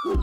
This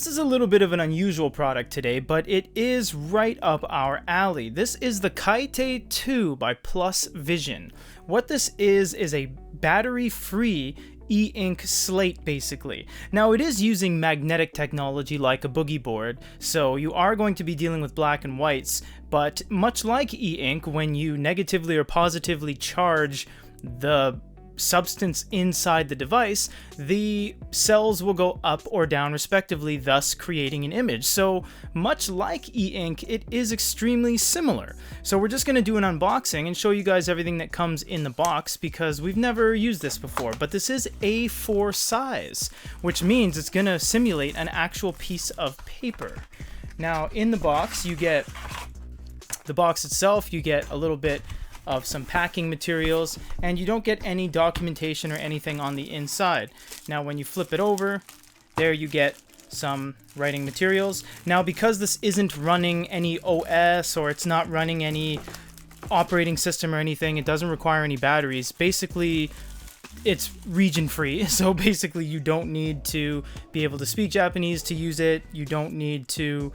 is a little bit of an unusual product today, but it is right up our alley. This is the Kaite 2 by Plus Vision. What this is a battery-free e-ink slate, basically. Now, it is using magnetic technology like a boogie board, so you are going to be dealing with black and whites, but much like e-ink, when you negatively or positively charge the substance inside the device, the cells will go up or down respectively, thus creating an image. So much like e-ink, it is extremely similar. So we're just going to do an unboxing and show you guys everything that comes in the box, because we've never used this before. But this is A4 size, which means it's going to simulate an actual piece of paper. Now, in the box, you get the box itself, you get a little bit of some packing materials, and you don't get any documentation or anything on the inside. Now, when you flip it over, there you get some writing materials. Now, because this isn't running any OS or it's not running any operating system or anything, it doesn't require any batteries. Basically, it's region free, so basically you don't need to be able to speak Japanese to use it. You don't need to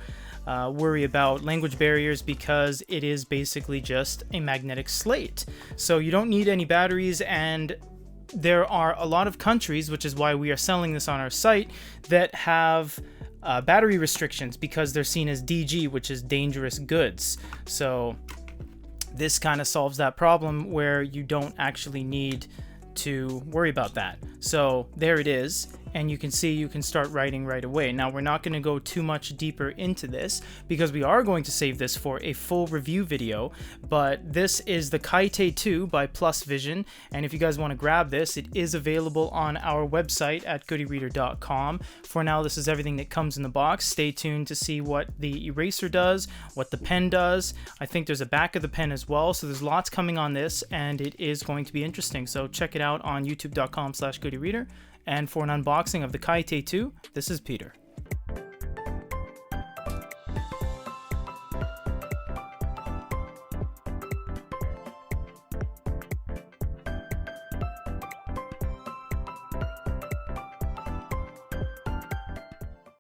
worry about language barriers, because it is basically just a magnetic slate. So you don't need any batteries, and there are a lot of countries, which is why we are selling this on our site, that have battery restrictions because they're seen as DG, which is dangerous goods. So this kind of solves that problem where you don't actually need to worry about that. So there it is, and you can see you can start writing right away. Now, we're not going to go too much deeper into this because we are going to save this for a full review video, but this is the Kaite 2 by Plus Vision, and if you guys want to grab this, it is available on our website at goodyreader.com. For now, this is everything that comes in the box. Stay tuned to see what the eraser does, what the pen does. I think there's a back of the pen as well, so there's lots coming on this, and it is going to be interesting. So check it out on youtube.com/goodyreader. And for an unboxing of the Kaite 2, this is Peter.